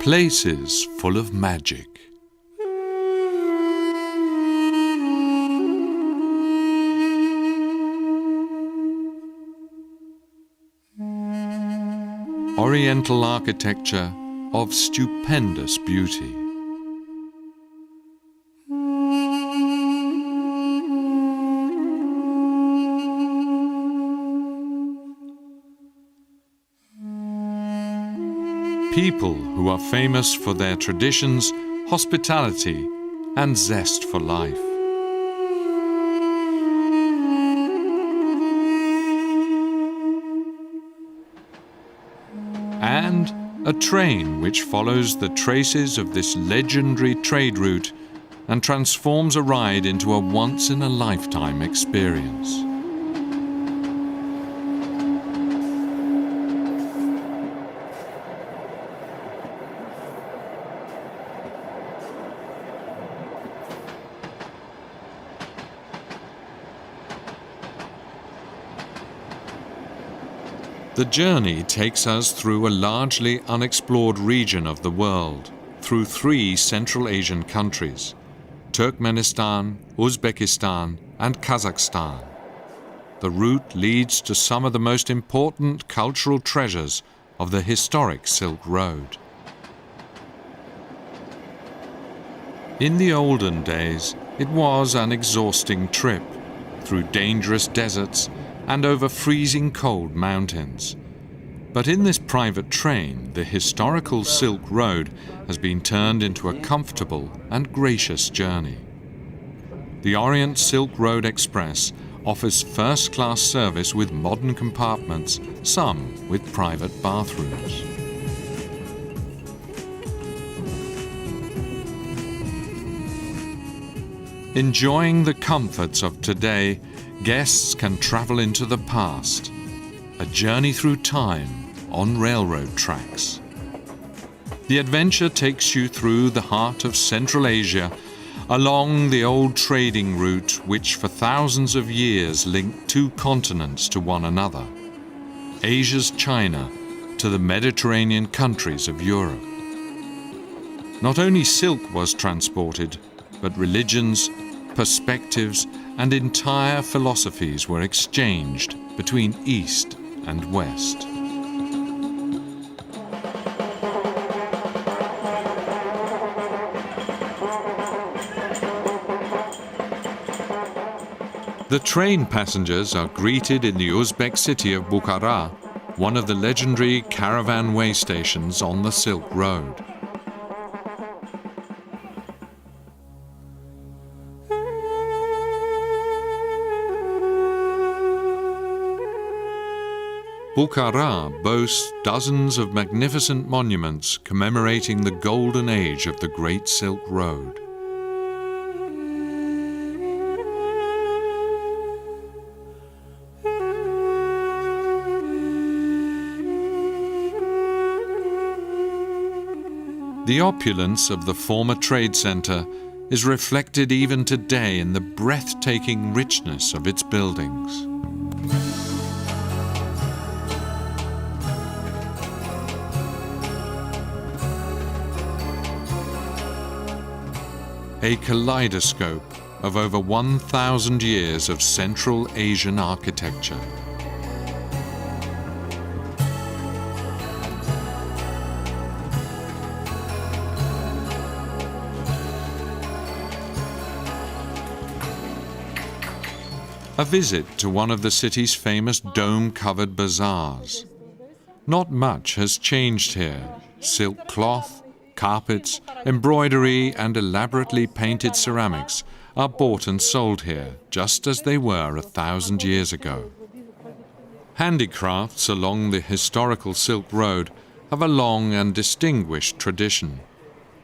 Places full of magic. Oriental architecture of stupendous beauty. People who are famous for their traditions, hospitality, and zest for life. And a train which follows the traces of this legendary trade route and transforms a ride into a once-in-a-lifetime experience. The journey takes us through a largely unexplored region of the world, through 3 Central Asian countries: Turkmenistan, Uzbekistan, and Kazakhstan. The route leads to some of the most important cultural treasures of the historic Silk Road. In the olden days, it was an exhausting trip through dangerous deserts and over freezing cold mountains. But in this private train, the historical Silk Road has been turned into a comfortable and gracious journey. The Orient Silk Road Express offers first-class service with modern compartments, some with private bathrooms. Enjoying the comforts of today, guests can travel into the past, a journey through time on railroad tracks. The adventure takes you through the heart of Central Asia, along the old trading route which for thousands of years linked 2 continents to one another, Asia's China to the Mediterranean countries of Europe. Not only silk was transported, but religions, perspectives, and entire philosophies were exchanged between East and West. The train passengers are greeted in the Uzbek city of Bukhara, one of the legendary caravan way stations on the Silk Road. Bukhara boasts dozens of magnificent monuments commemorating the golden age of the Great Silk Road. The opulence of the former trade center is reflected even today in the breathtaking richness of its buildings. A kaleidoscope of over 1,000 years of Central Asian architecture. A visit to one of the city's famous dome-covered bazaars. Not much has changed here. Silk cloth, carpets, embroidery, and elaborately painted ceramics are bought and sold here, just as they were 1,000 years ago. Handicrafts along the historical Silk Road have a long and distinguished tradition.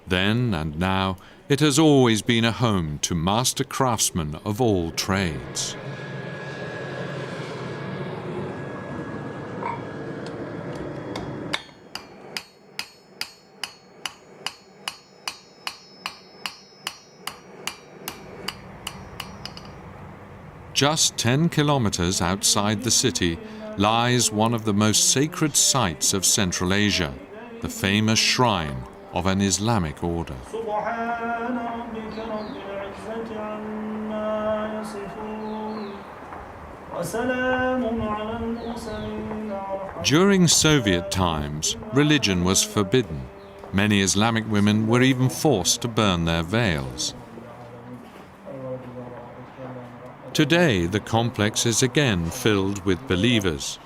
Then and now, it has always been a home to master craftsmen of all trades. Just 10 kilometers outside the city lies one of the most sacred sites of Central Asia, the famous shrine of an Islamic order. During Soviet times, religion was forbidden. Many Islamic women were even forced to burn their veils. Today, the complex is again filled with believers.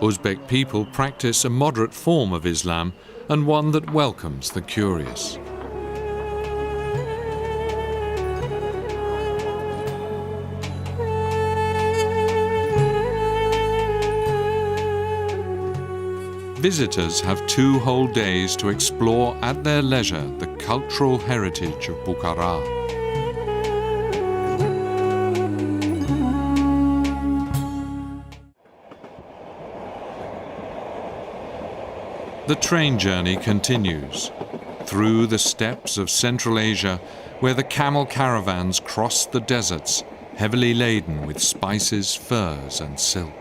Uzbek people practice a moderate form of Islam and one that welcomes the curious. Visitors have 2 whole days to explore at their leisure the cultural heritage of Bukhara. The train journey continues through the steppes of Central Asia, where the camel caravans cross the deserts, heavily laden with spices, furs, and silk.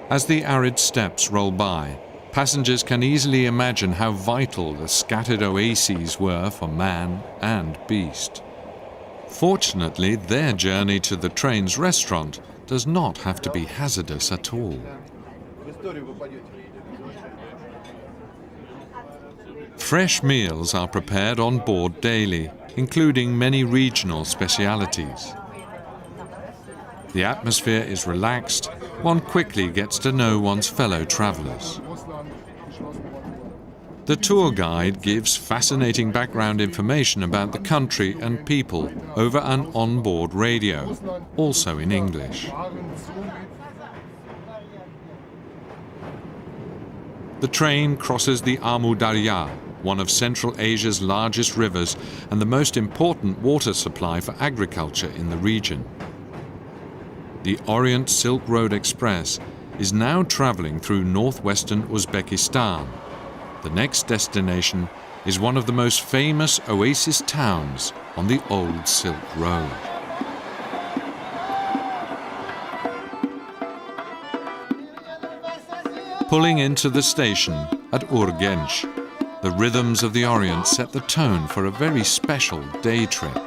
As the arid steppes roll by, passengers can easily imagine how vital the scattered oases were for man and beast. Fortunately, their journey to the train's restaurant does not have to be hazardous at all. Fresh meals are prepared on board daily, including many regional specialities. The atmosphere is relaxed. One quickly gets to know one's fellow travelers. The tour guide gives fascinating background information about the country and people over an onboard radio, also in English. The train crosses the Amu Darya, one of Central Asia's largest rivers and the most important water supply for agriculture in the region. The Orient Silk Road Express is now traveling through northwestern Uzbekistan. The next destination is one of the most famous oasis towns on the old Silk Road. Pulling into the station at Urgench, the rhythms of the Orient set the tone for a very special day trip.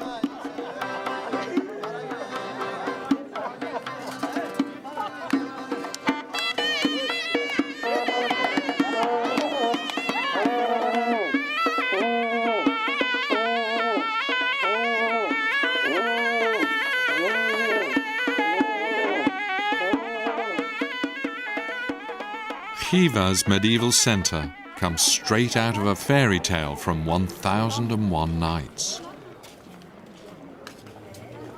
Khiva's medieval centre comes straight out of a fairy tale from 1001 Nights.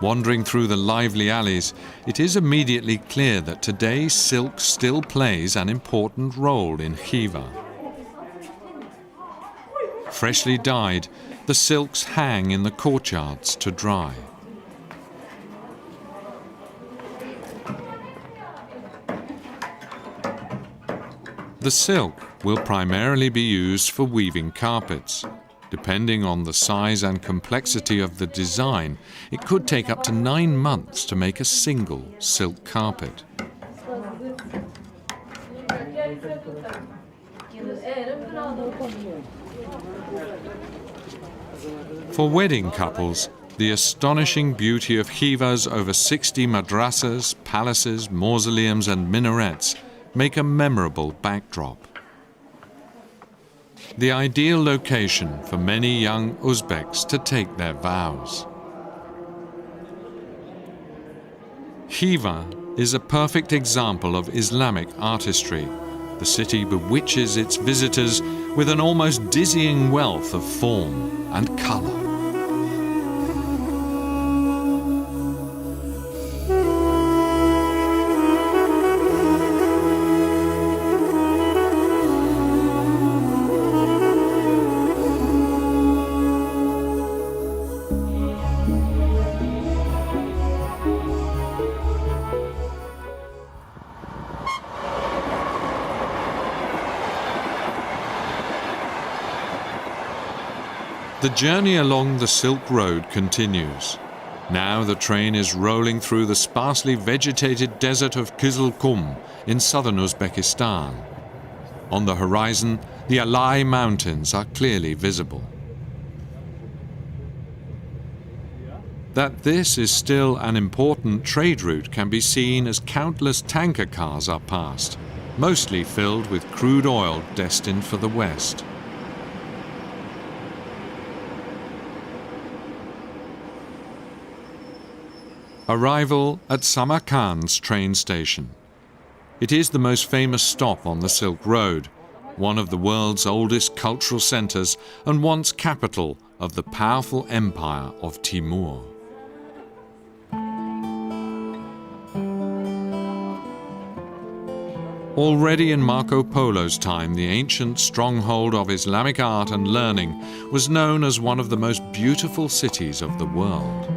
Wandering through the lively alleys, it is immediately clear that today silk still plays an important role in Khiva. Freshly dyed, the silks hang in the courtyards to dry. The silk will primarily be used for weaving carpets. Depending on the size and complexity of the design, it could take up to 9 months to make a single silk carpet. For wedding couples, the astonishing beauty of Khiva's over 60 madrasas, palaces, mausoleums and minarets make a memorable backdrop. The ideal location for many young Uzbeks to take their vows. Khiva is a perfect example of Islamic artistry. The city bewitches its visitors with an almost dizzying wealth of form and color. The journey along the Silk Road continues. Now the train is rolling through the sparsely vegetated desert of Kızılkum in southern Uzbekistan. On the horizon, the Alai Mountains are clearly visible. That this is still an important trade route can be seen as countless tanker cars are passed, mostly filled with crude oil destined for the West. Arrival at Samarkand's train station. It is the most famous stop on the Silk Road, one of the world's oldest cultural centers and once capital of the powerful empire of Timur. Already in Marco Polo's time, the ancient stronghold of Islamic art and learning was known as one of the most beautiful cities of the world.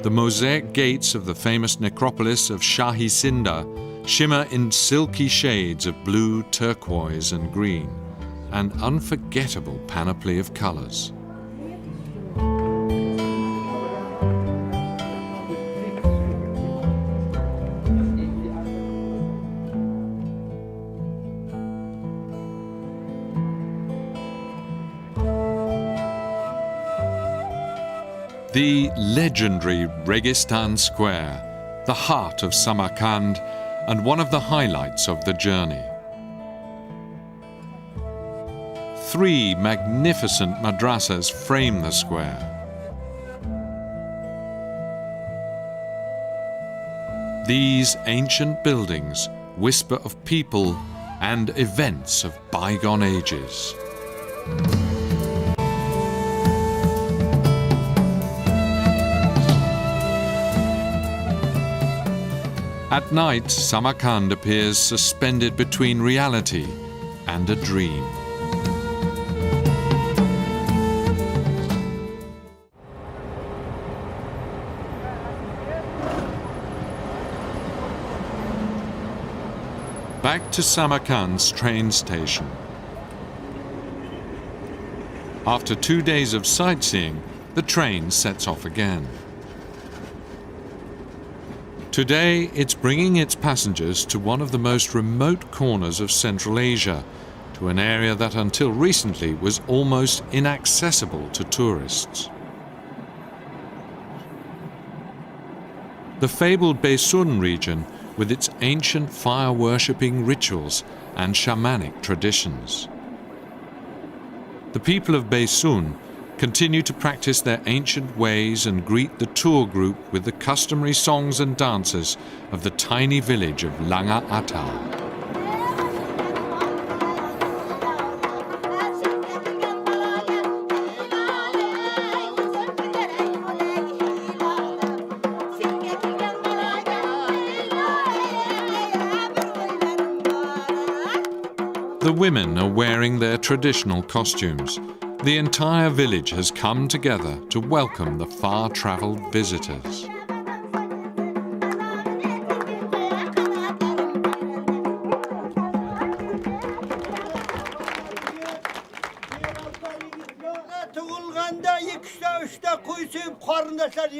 The mosaic gates of the famous necropolis of Shahi Sinda shimmer in silky shades of blue, turquoise and green, an unforgettable panoply of colors. The legendary Registan Square, the heart of Samarkand and one of the highlights of the journey. 3 magnificent madrasas frame the square. These ancient buildings whisper of people and events of bygone ages. At night, Samarkand appears suspended between reality and a dream. Back to Samarkand's train station. After 2 days of sightseeing, the train sets off again. Today, it's bringing its passengers to one of the most remote corners of Central Asia, to an area that until recently was almost inaccessible to tourists. The fabled Baysun region, with its ancient fire-worshipping rituals and shamanic traditions. The people of Baysun continue to practice their ancient ways and greet the tour group with the customary songs and dances of the tiny village of Langa Atal. The women are wearing their traditional costumes. The entire village has come together to welcome the far-traveled visitors.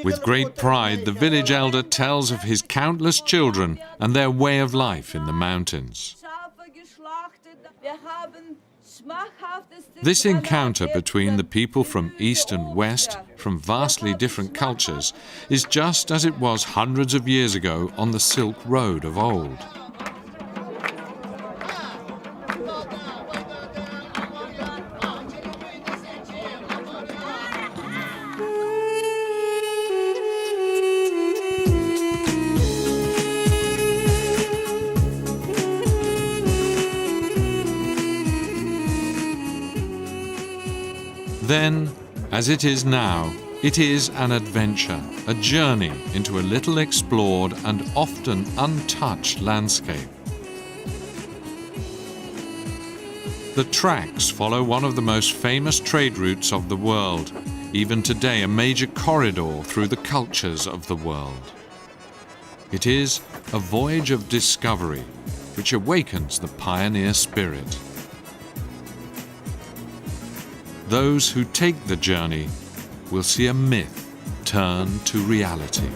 With great pride, the village elder tells of his countless children and their way of life in the mountains. This encounter between the people from East and West, from vastly different cultures, is just as it was hundreds of years ago on the Silk Road of old. Then, as it is now, it is an adventure, a journey into a little explored and often untouched landscape. The tracks follow one of the most famous trade routes of the world, even today a major corridor through the cultures of the world. It is a voyage of discovery, which awakens the pioneer spirit. those who take the journey will see a myth turn to reality.